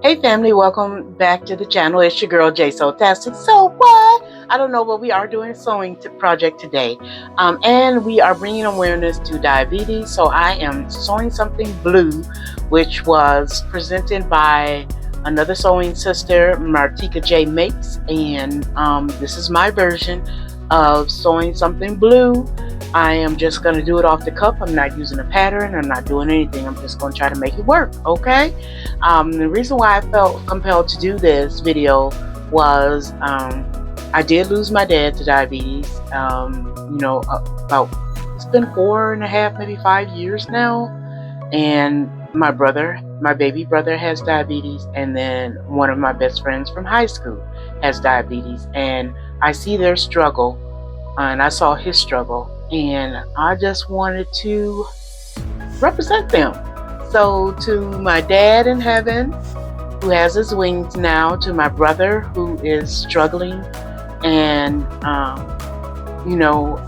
Hey family, welcome back to the channel. It's your girl Sew Tastic. So what? I don't know, but we are doing a sewing project today, and we are bringing awareness to diabetes. So I am sewing something blue, which was presented by another sewing sister, Martika J Makes, and this is my version of sewing something blue. I am just going to do it off the cuff. I'm not using a pattern. I'm not doing anything. I'm just going to try to make it work, okay? The reason why I felt compelled to do this video was I did lose my dad to diabetes. About, it's been 4.5, maybe 5 years now. And my baby brother has diabetes. And then one of my best friends from high school has diabetes. And I see their struggle. And I saw his struggle, and I just wanted to represent them. So to my dad in heaven, who has his wings now, to my brother who is struggling and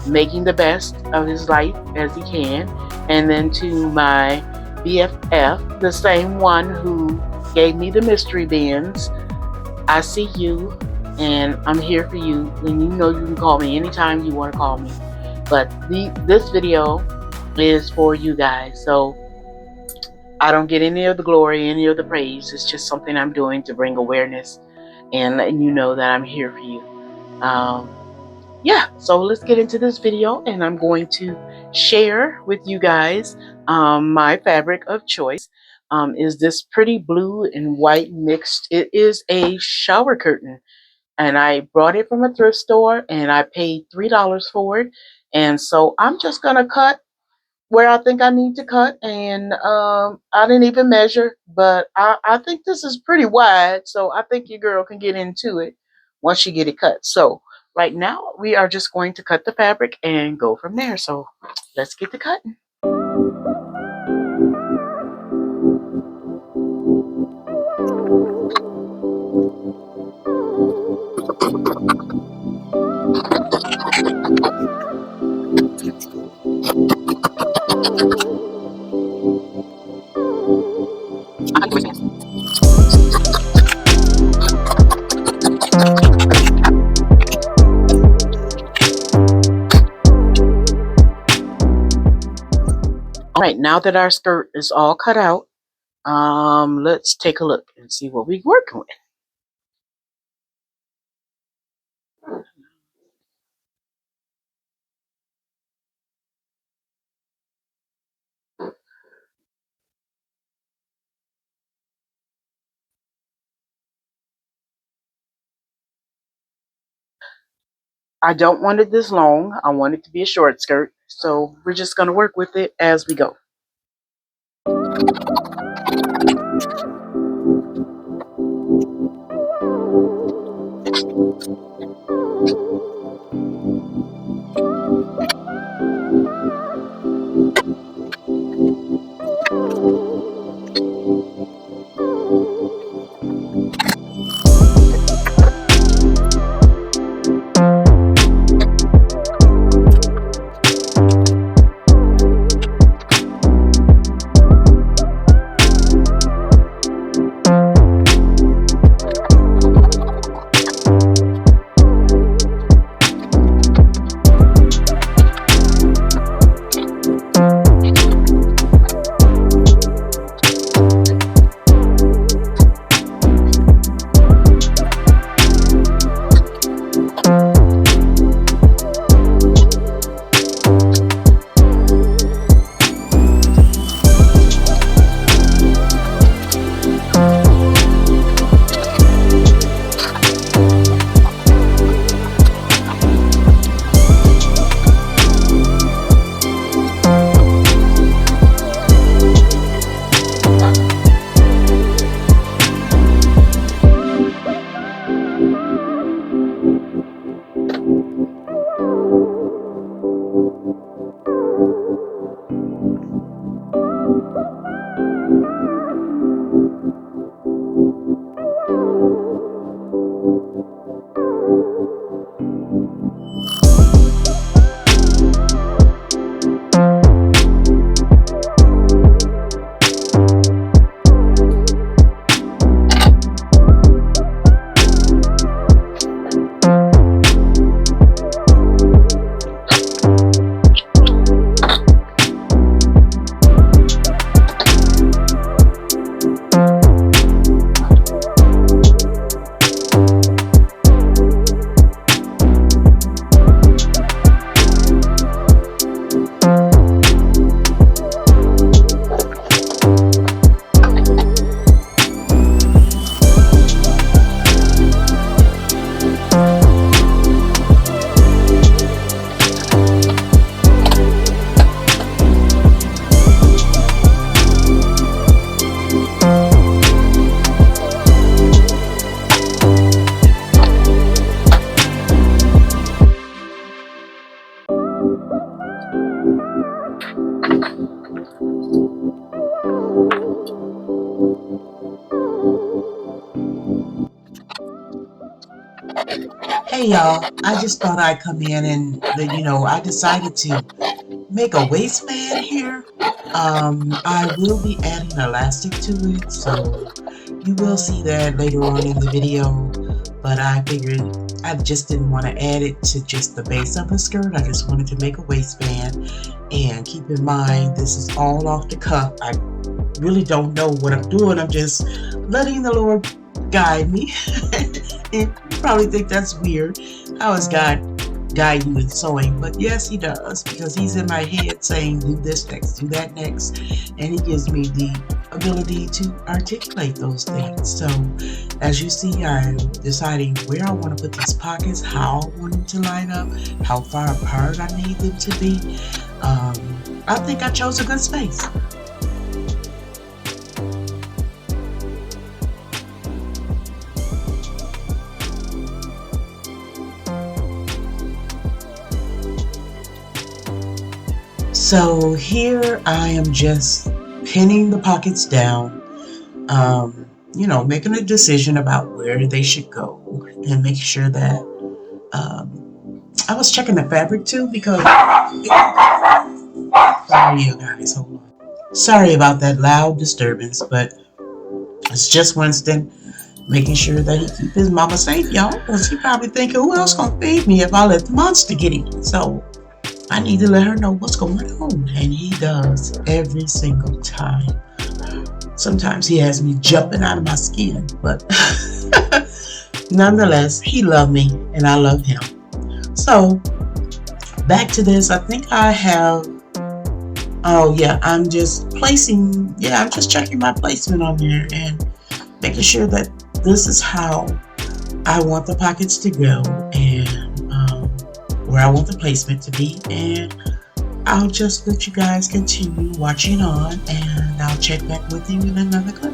making the best of his life as he can, and then to my BFF, the same one who gave me the mystery bins, I see you. And I'm here for you, and you know you can call me anytime you want to call me. But this video is for you guys, so I don't get any of the glory, any of the praise. It's just something I'm doing to bring awareness and letting you know that I'm here for you. Yeah, so let's get into this video, and I'm going to share with you guys my fabric of choice. Is this pretty blue and white mixed? It is a shower curtain. And I brought it from a thrift store, and I paid $3 for it. And so I'm just going to cut where I think I need to cut. And I didn't even measure, but I think this is pretty wide. So I think your girl can get into it once you get it cut. So right now we are just going to cut the fabric and go from there. So let's get to cutting. All right, now that our skirt is all cut out, let's take a look and see what we're working with. I don't want it this long. I want it to be a short skirt. So we're just going to work with it as we go. Hey y'all, I just thought I'd come in and I decided to make a waistband here. I will be adding elastic to it, so you will see that later on in the video. But I figured I just didn't want to add it to just the base of the skirt. I just wanted to make a waistband. And keep in mind, this is all off the cuff. I really don't know what I'm doing. I'm just letting the Lord guide me. And you probably think that's weird. How is God guide you in sewing? But yes, he does, because he's in my head saying, do this next, do that next. And he gives me the ability to articulate those things. So as you see, I'm deciding where I want to put these pockets, how I want them to line up, how far apart I need them to be. I think I chose a good space. So here I am just pinning the pockets down, making a decision about where they should go and making sure that I was checking the fabric too, because sorry you guys, hold on. Sorry about that loud disturbance, but it's just Winston making sure that he keep his mama safe, y'all, because he probably thinking, who else gonna feed me if I let the monster get him? So I need to let her know what's going on, and he does every single time. Sometimes he has me jumping out of my skin, but nonetheless, he loves me and I love him. So back to this. I think I have, oh yeah, I'm just checking my placement on there and making sure that this is how I want the pockets to go, and where I want the placement to be. And I'll just let you guys continue watching on, and I'll check back with you in another clip.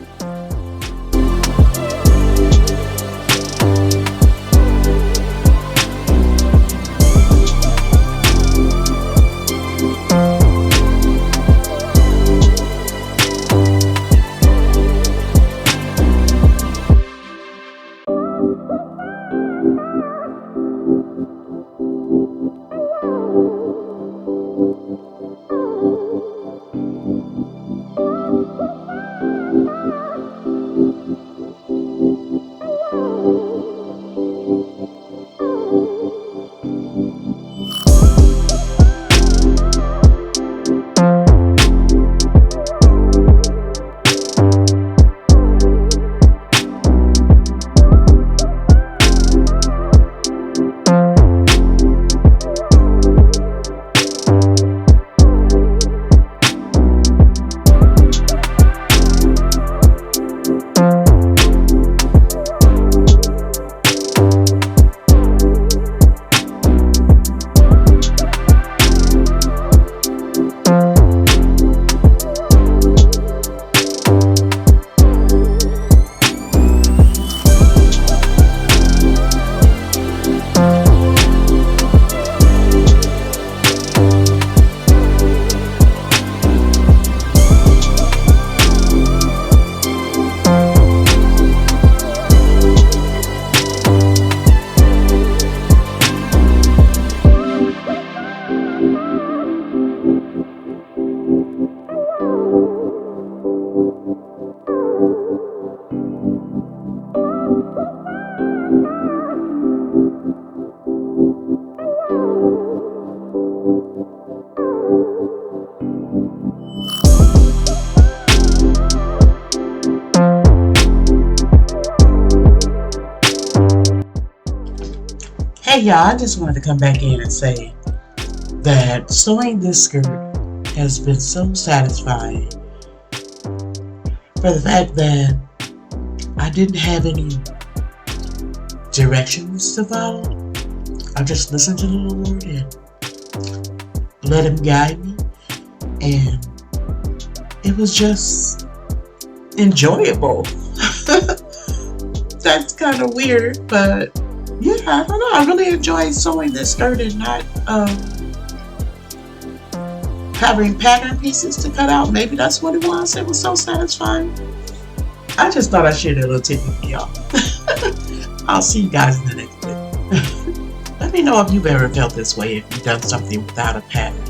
Hey y'all, I just wanted to come back in and say that sewing this skirt has been so satisfying for the fact that I didn't have any directions to follow. I just listened to the Lord and let him guide me, and it was just enjoyable. That's kind of weird, but yeah, I don't know. I really enjoyed sewing this skirt and not having pattern pieces to cut out. Maybe that's what it was. It was so satisfying. I just thought I'd share that little tip with y'all. I'll see you guys in the next video. Let me know if you've ever felt this way, if you've done something without a pattern.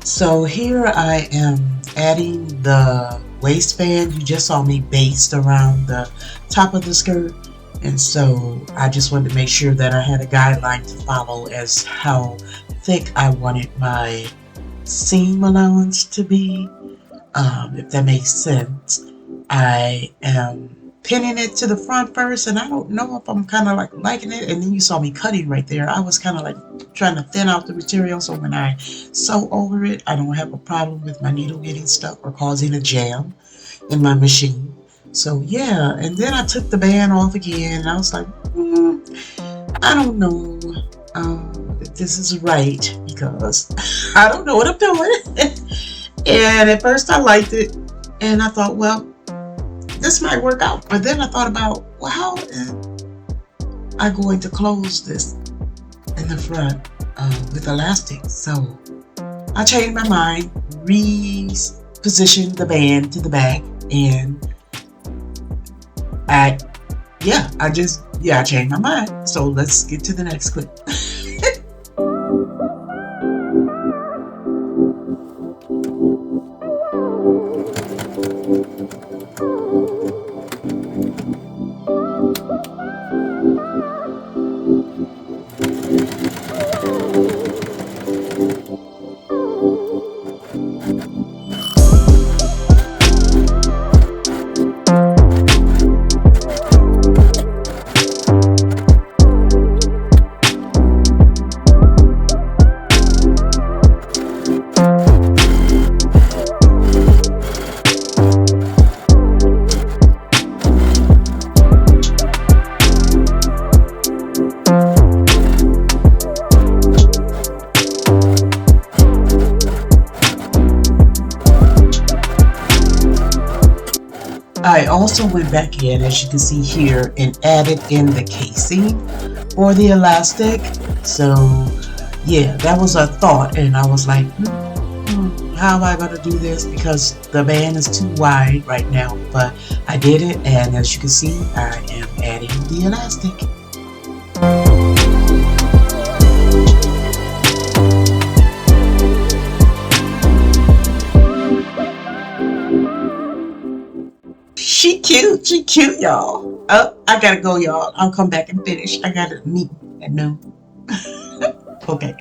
So here I am adding the waistband. You just saw me baste around the top of the skirt. And so I just wanted to make sure that I had a guideline to follow as how thick I wanted my seam allowance to be. If that makes sense. I am pinning it to the front first, and I don't know if I'm kind of like liking it. And then you saw me cutting right there. I was kind of like trying to thin out the material so when I sew over it, I don't have a problem with my needle getting stuck or causing a jam in my machine. So yeah, and then I took the band off again, and I was like, I don't know if this is right because I don't know what I'm doing. And at first I liked it, and I thought, well, this might work out. But then I thought about, well, how am I going to close this in the front with elastic? So I changed my mind, repositioned the band to the back, and I changed my mind. So let's get to the next clip. I also went back in, as you can see here, and added in the casing for the elastic. So yeah, that was a thought, and I was like, how am I going to do this, because the band is too wide right now. But I did it, and as you can see, I am adding the elastic. She cute, y'all. Oh, I gotta go, y'all. I'll come back and finish. I gotta meet at noon. Okay.